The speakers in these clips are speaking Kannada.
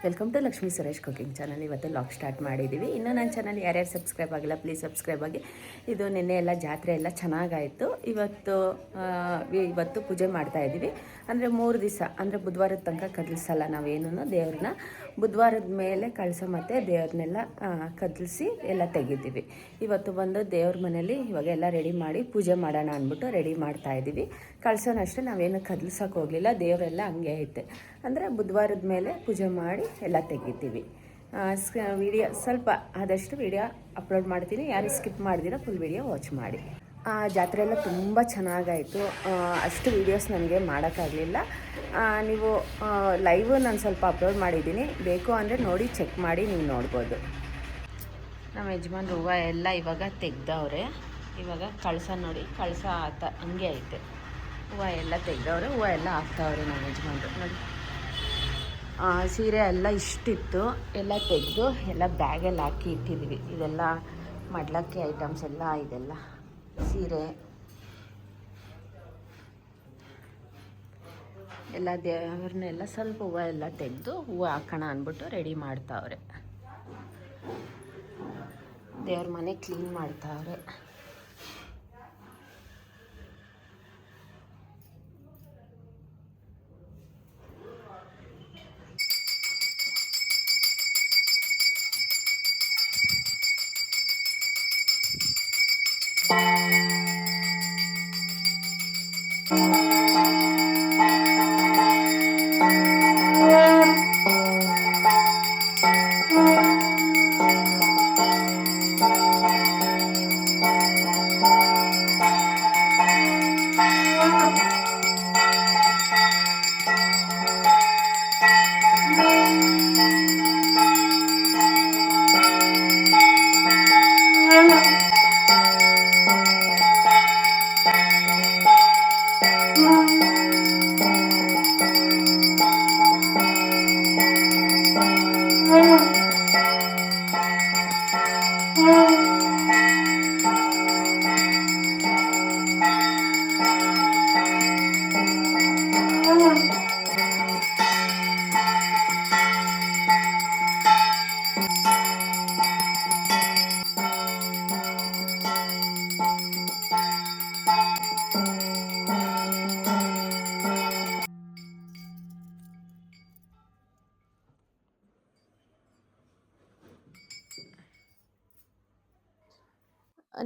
Welcome to Lakshmi Suresh cooking channel. ಇವತ್ತು ಲಾಗ್ ಸ್ಟಾರ್ಟ್ ಮಾಡಿದ್ದೀವಿ. ಇನ್ನು ನನ್ನ ಚಾನಲ್ ಯಾರ್ಯಾರು ಸಬ್ಸ್ಕ್ರೈಬ್ ಆಗಿಲ್ಲ ಪ್ಲೀಸ್ ಸಬ್ಸ್ಕ್ರೈಬ್ ಆಗಿ. ಇದು ನಿನ್ನೆ ಎಲ್ಲ ಜಾತ್ರೆ ಎಲ್ಲ ಚೆನ್ನಾಗಾಯಿತು. ಇವತ್ತು ಪೂಜೆ ಮಾಡ್ತಾಯಿದ್ದೀವಿ. ಅಂದರೆ 3 ದಿವಸ ಅಂದರೆ ಬುಧವಾರದ ತನಕ ಕದಲಿಸಲ್ಲ ನಾವೇನು ದೇವ್ರನ್ನ. ಬುಧವಾರದ ಮೇಲೆ ಕಳಸ ಮತ್ತು ದೇವ್ರನ್ನೆಲ್ಲ ಕದಲಿಸಿ ಎಲ್ಲ ತೆಗಿತೀವಿ. ಇವತ್ತು ಬಂದು ದೇವ್ರ ಮನೇಲಿ ಇವಾಗ ಎಲ್ಲ ರೆಡಿ ಮಾಡಿ ಪೂಜೆ ಮಾಡೋಣ ಅಂದ್ಬಿಟ್ಟು ರೆಡಿ ಮಾಡ್ತಾಯಿದ್ದೀವಿ. ಕಳಸನ ಅಷ್ಟೇ ನಾವೇನು ಕದಲ್ಸೋಕೆ ಹೋಗಲಿಲ್ಲ, ದೇವರೆಲ್ಲ ಹಂಗೆ ಐತೆ. ಅಂದರೆ ಬುಧವಾರದ ಮೇಲೆ ಪೂಜೆ ಮಾಡಿ ಎಲ್ಲ ತೆಗಿತೀವಿ. ವಿಡಿಯೋ ಸ್ವಲ್ಪ ಆದಷ್ಟು ವಿಡಿಯೋ ಅಪ್ಲೋಡ್ ಮಾಡ್ತೀನಿ. ಯಾರು ಸ್ಕಿಪ್ ಮಾಡ್ದಿರೋ ಫುಲ್ ವಿಡಿಯೋ ವಾಚ್ ಮಾಡಿ. ಜಾತ್ರೆ ಎಲ್ಲ ತುಂಬ ಚೆನ್ನಾಗಾಯಿತು. ಅಷ್ಟು ವೀಡಿಯೋಸ್ ನನಗೆ ಮಾಡೋಕ್ಕಾಗಲಿಲ್ಲ. ನೀವು ಲೈವ್ ನಾನು ಸ್ವಲ್ಪ ಅಪ್ಲೋಡ್ ಮಾಡಿದ್ದೀನಿ, ಬೇಕು ಅಂದರೆ ನೋಡಿ ಚೆಕ್ ಮಾಡಿ ನೀವು ನೋಡ್ಬೋದು. ನಮ್ಮ ಯಜಮಾನ್ರು ಹೂವು ಎಲ್ಲ ಇವಾಗ ತೆಗ್ದವ್ರೆ. ಇವಾಗ ಕಳಸ ನೋಡಿ, ಕಳಸ ಹಂಗೆ ಐತೆ. ಹೂವು ಎಲ್ಲ ತೆಗ್ದವ್ರೆ, ಹೂವು ಎಲ್ಲ ಹಾಕ್ತಾವ್ರೆ ನಮ್ಮ ಯಜಮಾನ್ರು ನೋಡಿ. ಸೀರೆ ಎಲ್ಲ ಇಷ್ಟಿತ್ತು, ಎಲ್ಲ ತೆಗೆದು ಎಲ್ಲ ಬ್ಯಾಗಲ್ಲಿ ಹಾಕಿ ಇಟ್ಟಿದ್ವಿ. ಇದೆಲ್ಲ ಮಡ್ಲಕ್ಕಿ ಐಟಮ್ಸ್ ಎಲ್ಲ, ಇದೆಲ್ಲ ಸೀರೆ ಎಲ್ಲ ದೇವ್ರನ್ನೆಲ್ಲ ಸ್ವಲ್ಪ ಹೂವು ಎಲ್ಲ ತೆಗೆದು ಹೂವು ಹಾಕೋಣ ಅಂದ್ಬಿಟ್ಟು ರೆಡಿ ಮಾಡ್ತಾವ್ರೆ. ದೇವ್ರ ಮನೆ ಕ್ಲೀನ್ ಮಾಡ್ತಾವ್ರೆ.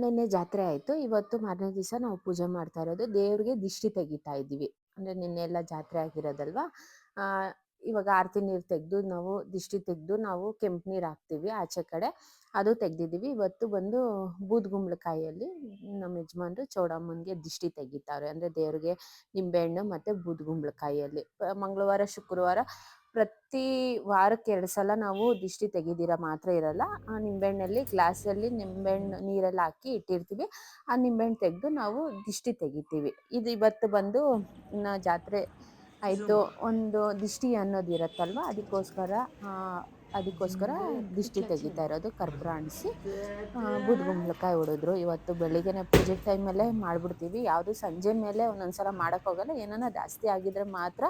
ನಿನ್ನೆ ಜಾತ್ರೆ ಆಯಿತು. ಇವತ್ತು ಮಾರನೇ ದಿವಸ ನಾವು ಪೂಜೆ ಮಾಡ್ತಾ ಇರೋದು. ದೇವ್ರಿಗೆ ದಿಷ್ಟಿ ತೆಗಿತಾ ಇದ್ದೀವಿ. ಅಂದರೆ ನಿನ್ನೆ ಎಲ್ಲ ಜಾತ್ರೆ ಆಗಿರೋದಲ್ವ. ಇವಾಗ ಆರತಿ ನೀರು ತೆಗೆದು ನಾವು ದಿಷ್ಟಿ ತೆಗೆದು ನಾವು ಕೆಂಪು ನೀರು ಹಾಕ್ತೀವಿ ಆಚೆ ಕಡೆ, ಅದು ತೆಗೆದಿದ್ದೀವಿ. ಇವತ್ತು ಬಂದು ಬೂದ್ಗುಂಬಳಕಾಯಿಯಲ್ಲಿ ನಮ್ಮ ಯಜಮಾನ್ರು ಚೌಡಮ್ಮನಿಗೆ ದಿಷ್ಟಿ ತೆಗಿತಾರೆ. ಅಂದರೆ ದೇವ್ರಿಗೆ ನಿಂಬೆಹಣ್ಣು ಮತ್ತು ಬೂದ್ಗುಂಬಳಕಾಯಿಯಲ್ಲಿ ಮಂಗಳವಾರ ಶುಕ್ರವಾರ ಪ್ರತಿ ವಾರಕ್ಕೆ 2 ಸಲ ನಾವು ದಿಷ್ಟಿ ತೆಗೆದಿರೋ ಮಾತ್ರ ಇರಲ್ಲ. ಆ ನಿಂಬೆಹಣ್ಣಲ್ಲಿ ಗ್ಲಾಸಲ್ಲಿ ನಿಂಬೆಹಣ್ಣು ನೀರಲ್ಲಿ ಹಾಕಿ ಇಟ್ಟಿರ್ತೀವಿ. ಆ ನಿಂಬೆಹಣ್ಣು ತೆಗೆದು ನಾವು ದಿಷ್ಟಿ ತೆಗಿತೀವಿ. ಇದು ಇವತ್ತು ಬಂದು ಜಾತ್ರೆ ಆಯಿತು, ಒಂದು ದಿಷ್ಟಿ ಅನ್ನೋದು ಇರುತ್ತಲ್ವ, ಅದಕ್ಕೋಸ್ಕರ ದಿಷ್ಟಿ ತೆಗಿತಾ ಇರೋದು. ಕರ್ಪೂರ ಅಣಿಸಿ ಬೂದ್ಗುಂಬಳಕಾಯಿ ಹೊಡೆದ್ರು. ಇವತ್ತು ಬೆಳಿಗ್ಗೆನೆ ಪೂಜೆ ಟೈಮಲ್ಲೇ ಮಾಡಿಬಿಡ್ತೀವಿ. ಯಾವುದು ಸಂಜೆ ಮೇಲೆ ಒಂದೊಂದ್ಸಲ ಮಾಡೋಕ್ಕೋಗಲ್ಲ. ಏನಾನ ಜಾಸ್ತಿ ಆಗಿದ್ರೆ ಮಾತ್ರ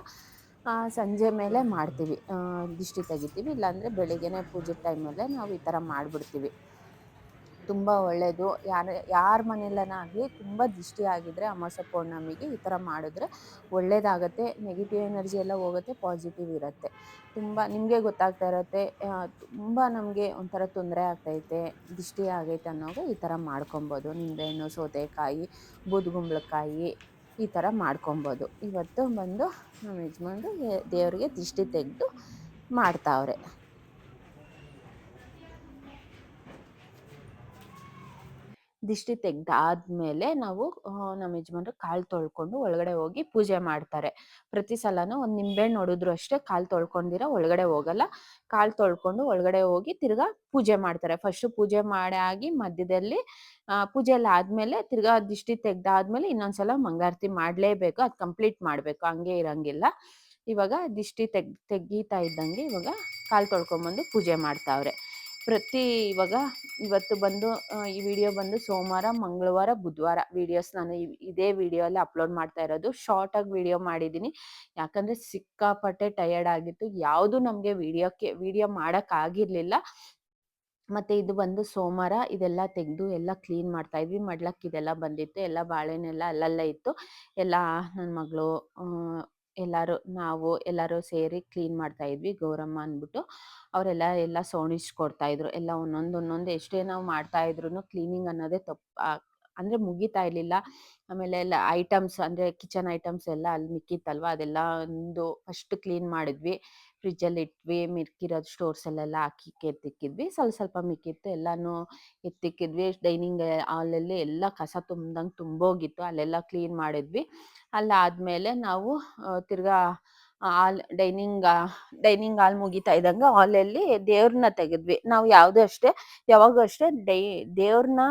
ಸಂಜೆ ಮೇಲೆ ಮಾಡ್ತೀವಿ, ದಿಷ್ಟಿ ತೆಗಿತೀವಿ. ಇಲ್ಲಾಂದರೆ ಬೆಳಿಗ್ಗೆನೆ ಪೂಜೆ ಟೈಮಲ್ಲೇ ನಾವು ಈ ಥರ ಮಾಡಿಬಿಡ್ತೀವಿ. ತುಂಬ ಒಳ್ಳೆಯದು. ಯಾರ ಮನೆಯಲ್ಲಾಗಲಿ ತುಂಬ ದಿಷ್ಟಿ ಆಗಿದ್ದರೆ ಅಮಾವಾಸ್ಯೆ ಪೌರ್ಣಮಿಗೆ ಈ ಥರ ಮಾಡಿದ್ರೆ ಒಳ್ಳೆಯದಾಗತ್ತೆ. ನೆಗೆಟಿವ್ ಎನರ್ಜಿ ಎಲ್ಲ ಹೋಗುತ್ತೆ, ಪಾಸಿಟಿವ್ ಇರುತ್ತೆ. ತುಂಬ ನಿಮಗೆ ಗೊತ್ತಾಗ್ತಾ ಇರುತ್ತೆ, ತುಂಬ ನಮಗೆ ಒಂಥರ ತೊಂದರೆ ಆಗ್ತೈತೆ, ದಿಷ್ಟಿ ಆಗೈತೆ ಅನ್ನೋವಾಗ ಈ ಥರ ಮಾಡ್ಕೊಬೋದು. ನಿಂಬೆಹಣ್ಣು, ಸೌತೆಕಾಯಿ, ಬೂದ್ಗುಂಬಳಕಾಯಿ ಈ ಥರ ಮಾಡ್ಕೊಬೋದು. ಇವತ್ತು ಬಂದು ನಮ್ಮ ಯಜಮಾನ್ರು ದೇವರಿಗೆ ದಿಷ್ಟಿ ತೆಗೆದು ಮಾಡ್ತಾವ್ರೆ. ದಿಷ್ಟಿ ತೆಗ್ದಾದ್ಮೇಲೆ ನಾವು ನಮ್ಮ ಯಜಮಾನ್ರು ಕಾಲು ತೊಳ್ಕೊಂಡು ಒಳಗಡೆ ಹೋಗಿ ಪೂಜೆ ಮಾಡ್ತಾರೆ. ಪ್ರತಿ ಸಲನೂ ಒಂದು ನಿಂಬೆಹಣ್ಣು ಹೊಡೆದ್ರು ಅಷ್ಟೇ, ಕಾಲು ತೊಳ್ಕೊಂಡಿರ ಒಳಗಡೆ ಹೋಗಲ್ಲ. ಕಾಲು ತೊಳ್ಕೊಂಡು ಒಳಗಡೆ ಹೋಗಿ ತಿರ್ಗಾ ಪೂಜೆ ಮಾಡ್ತಾರೆ. ಫಸ್ಟು ಪೂಜೆ ಮಾಡಿ ಮಧ್ಯದಲ್ಲಿ ಪೂಜೆ ಎಲ್ಲ ಆದಮೇಲೆ ತಿರ್ಗಾ ದಿಷ್ಟಿ ತೆಗ್ದಾದ್ಮೇಲೆ ಇನ್ನೊಂದ್ಸಲ ಮಂಗಾರತಿ ಮಾಡಲೇಬೇಕು. ಅದು ಕಂಪ್ಲೀಟ್ ಮಾಡಬೇಕು, ಹಂಗೆ ಇರಂಗಿಲ್ಲ. ಇವಾಗ ದಿಷ್ಟಿ ತೆಗೀತಾ ಇದ್ದಂಗೆ ಇವಾಗ ಕಾಲು ತೊಳ್ಕೊಂಬಂದು ಪೂಜೆ ಮಾಡ್ತಾವ್ರೆ. ಇವಾಗ ಇವತ್ತು ಬಂದು ಈ ವಿಡಿಯೋ ಬಂದು ಸೋಮವಾರ, ಮಂಗಳವಾರ, ಬುಧವಾರ ವಿಡಿಯೋಸ್ ನಾನು ಇದೇ ವಿಡಿಯೋ ಅಲ್ಲಿ ಅಪ್ಲೋಡ್ ಮಾಡ್ತಾ ಇರೋದು. ಶಾರ್ಟ್ ಆಗಿ ವಿಡಿಯೋ ಮಾಡಿದ್ದೀನಿ, ಯಾಕಂದ್ರೆ ಸಿಕ್ಕಾಪಟ್ಟೆ ಟಯರ್ಡ್ ಆಗಿತ್ತು. ಯಾವುದು ನಮಗೆ ವಿಡಿಯೋ ಮಾಡೋಕ್ಕಾಗಿರ್ಲಿಲ್ಲ. ಮತ್ತೆ ಇದು ಬಂದು ಸೋಮವಾರ. ಇದೆಲ್ಲ ತೆಗೆದು ಎಲ್ಲ ಕ್ಲೀನ್ ಮಾಡ್ತಾ ಇದ್ವಿ. ಮಡ್ಲಕ್ಕೆ ಇದೆಲ್ಲ ಬಂದಿತ್ತು, ಎಲ್ಲ ಬಾಳೆಹಣ್ಣೆಲ್ಲ ಅಲ್ಲಲ್ಲೇ ಇತ್ತು. ಎಲ್ಲ ನನ್ನ ಮಗಳು ಎಲ್ಲರೂ ಸೇರಿ ಕ್ಲೀನ್ ಮಾಡ್ತಾ ಇದ್ವಿ. ಗೌರಮ್ಮ ಅಂದ್ಬಿಟ್ಟು ಅವರೆಲ್ಲ ಸೋಣಿಸ್ಕೊಡ್ತಾ ಇದ್ರು. ಎಲ್ಲ ಒಂದೊಂದು ಎಷ್ಟೇ ನಾವು ಮಾಡ್ತಾ ಇದ್ರು ಕ್ಲೀನಿಂಗ್ ಅನ್ನೋದೇ ಅಂದರೆ ಮುಗಿತಾ ಇರಲಿಲ್ಲ. ಆಮೇಲೆ ಎಲ್ಲ ಐಟಮ್ಸ್ ಅಂದರೆ ಕಿಚನ್ ಐಟಮ್ಸ್ ಎಲ್ಲ ಅಲ್ಲಿ ಮಿಕ್ಕಿತ್ತಲ್ವ, ಅದೆಲ್ಲ ಒಂದು ಫಸ್ಟ್ ಕ್ಲೀನ್ ಮಾಡಿದ್ವಿ. ಫ್ರಿಜ್ಜಲ್ಲಿ ಇಟ್ವಿ. ಮಿಕ್ಕಿರೋದು ಸ್ಟೋರ್ಸಲ್ಲೆಲ್ಲ ಹಾಕಿ ಎತ್ತಿಕ್ಕಿದ್ವಿ. ಸ್ವಲ್ಪ ಮಿಕ್ಕಿತ್ತು, ಎಲ್ಲನೂ ಎತ್ತಿಕ್ಕಿದ್ವಿ. ಡೈನಿಂಗ್ ಹಾಲಲ್ಲಿ ಎಲ್ಲ ಕಸ ತುಂಬೋಗಿತ್ತು, ಅಲ್ಲೆಲ್ಲ ಕ್ಲೀನ್ ಮಾಡಿದ್ವಿ. ಅಲ್ಲಾದಮೇಲೆ ನಾವು ತಿರ್ಗಾ ಡೈನಿಂಗ್ ಹಾಲ್ ಮುಗಿತಾ ಇದ್ದಂಗೆ ಹಾಲಲ್ಲಿ ದೇವ್ರನ್ನ ತೆಗೆದ್ವಿ. ನಾವು ಯಾವಾಗೂ ಅಷ್ಟೇ ದೇವ್ರನ್ನ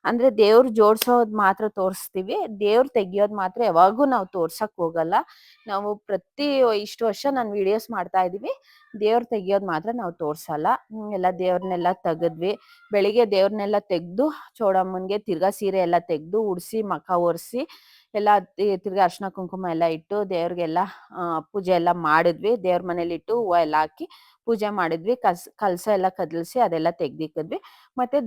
ಅಂದ್ರೆ ದೇವ್ರು ಜೋಡ್ಸೋದು ಮಾತ್ರ ತೋರಿಸ್ತೀವಿ. ದೇವ್ರು ತೆಗಿಯೋದು ಮಾತ್ರ ಯಾವಾಗೂ ನಾವು ತೋರ್ಸಕ್ ಹೋಗಲ್ಲ. ನಾವು ಇಷ್ಟು ವರ್ಷ ನಾನು ವಿಡಿಯೋಸ್ ಮಾಡ್ತಾ ಇದೀವಿ, ದೇವ್ರು ತೆಗಿಯೋದು ಮಾತ್ರ ನಾವು ತೋರ್ಸಲ್ಲ. ಎಲ್ಲ ದೇವ್ರನ್ನೆಲ್ಲ ತೆಗೆದ್ವಿ. ಬೆಳಿಗ್ಗೆ ದೇವ್ರನ್ನೆಲ್ಲ ತೆಗೆದು ಚೌಡಮ್ಮನ್ಗೆ ತಿರ್ಗಾ ಸೀರೆ ಎಲ್ಲ ತೆಗೆದು ಉಡಿಸಿ ಮಖ ಒರೆಸಿ ಎಲ್ಲ ತಿರ್ಗಾ ಅರ್ಶಿನ ಕುಂಕುಮ ಎಲ್ಲ ಇಟ್ಟು ದೇವ್ರಿಗೆಲ್ಲ ಪೂಜೆ ಎಲ್ಲ ಮಾಡಿದ್ವಿ. ದೇವ್ರ ಮನೇಲಿ ಇಟ್ಟು ಹೂವು ಎಲ್ಲ ಹಾಕಿ ಪೂಜೆ ಮಾಡಿದ್ವಿ. ಕಲಸ ಎಲ್ಲ ಕದಲ್ಸಿ ಅದೆಲ್ಲ ತೆಗ್ದಿಕ್ಕಿದ್ವಿ. ಮತ್ತೆ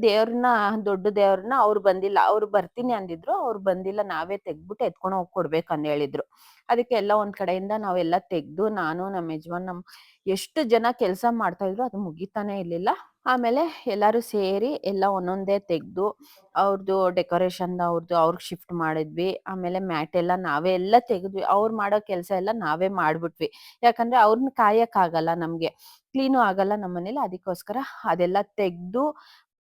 ದೊಡ್ಡ ದೇವ್ರನ್ನ ಅವ್ರು ಬಂದಿಲ್ಲ, ಅವ್ರು ಬರ್ತೀನಿ ಅಂದಿದ್ರು, ಅವ್ರು ಬಂದಿಲ್ಲ. ನಾವೇ ತೆಗ್ದ್ಬಿಟ್ಟು ಎತ್ಕೊಂಡು ಹೋಗಿ ಕೊಡ್ಬೇಕಂತ ಹೇಳಿದ್ರು. ಅದಕ್ಕೆ ಎಲ್ಲ ಒಂದ್ ಕಡೆಯಿಂದ ನಾವೆಲ್ಲ ತೆಗ್ದು, ನಾನು ನಮ್ಮ ಯಜಮಾನ್ ಎಷ್ಟು ಜನ ಕೆಲಸ ಮಾಡ್ತಾ ಇದ್ರು ಅದು ಮುಗಿತಾನೆ ಇರ್ಲಿಲ್ಲ. ಆಮೇಲೆ ಎಲ್ಲರೂ ಸೇರಿ ಎಲ್ಲ ಒಂದೊಂದೇ ತೆಗ್ದು ಅವ್ರದ್ದು ಡೆಕೋರೇಷನ್ ಅವ್ರಿಗೆ ಶಿಫ್ಟ್ ಮಾಡಿದ್ವಿ. ಆಮೇಲೆ ಮ್ಯಾಟ್ ಎಲ್ಲ ನಾವೇ ಎಲ್ಲ ತೆಗೆದ್ವಿ. ಅವ್ರು ಮಾಡೋ ಕೆಲಸ ಎಲ್ಲ ನಾವೇ ಮಾಡ್ಬಿಟ್ವಿ. ಯಾಕಂದ್ರೆ ಅವ್ರನ್ನ ಕಾಯಕ್ಕಾಗಲ್ಲ, ನಮ್ಗೆ ಕ್ಲೀನು ಆಗಲ್ಲ ನಮ್ಮನೇಲಿ. ಅದಕ್ಕೋಸ್ಕರ ಅದೆಲ್ಲ ತೆಗ್ದು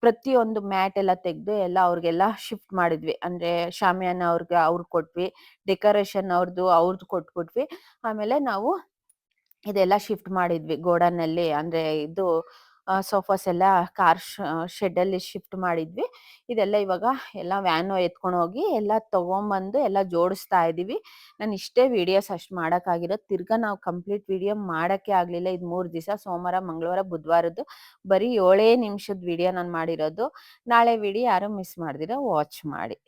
ಪ್ರತಿಯೊಂದು ಮ್ಯಾಟ್ ಎಲ್ಲ ತೆಗ್ದು ಎಲ್ಲ ಅವ್ರಿಗೆಲ್ಲ ಶಿಫ್ಟ್ ಮಾಡಿದ್ವಿ. ಅಂದ್ರೆ ಶಾಮಿಯಾನ ಅವ್ರಿಗೆ ಕೊಟ್ವಿ. ಡೆಕೋರೇಷನ್ ಅವ್ರದ್ದು ಕೊಟ್ಬಿಟ್ವಿ. ಆಮೇಲೆ ನಾವು ಇದೆಲ್ಲ ಶಿಫ್ಟ್ ಮಾಡಿದ್ವಿ ಗೋಡನ್ನಲ್ಲಿ. ಅಂದ್ರೆ ಇದು ಸೋಫಾಸ್ ಎಲ್ಲ ಕಾರ್ ಶೆಡ್ ಅಲ್ಲಿ ಶಿಫ್ಟ್ ಮಾಡಿದ್ವಿ. ಇದೆಲ್ಲ ಇವಾಗ ಎಲ್ಲ ವ್ಯಾನ್ ಎತ್ಕೊಂಡು ಹೋಗಿ ಎಲ್ಲ ತಗೊಂಬಂದು ಎಲ್ಲ ಜೋಡಿಸ್ತಾ ಇದೀವಿ. ನಾನು ಇಷ್ಟೇ ವಿಡಿಯೋಸ್ ಅಷ್ಟು ಮಾಡೋಕ್ಕಾಗಿರೋದು. ತಿರ್ಗಾ ನಾವು ಕಂಪ್ಲೀಟ್ ವಿಡಿಯೋ ಮಾಡೋಕ್ಕೆ ಆಗಲಿಲ್ಲ. ಇದು 3 ದಿವಸ, ಸೋಮವಾರ, ಮಂಗಳವಾರ, ಬುಧವಾರದ್ದು ಬರೀ 7 ನಿಮಿಷದ ವಿಡಿಯೋ ನಾನು ಮಾಡಿರೋದು. ನಾಳೆ ವಿಡಿಯೋ ಯಾರು ಮಿಸ್ ಮಾಡ್ದಿರ ವಾಚ್ ಮಾಡಿ.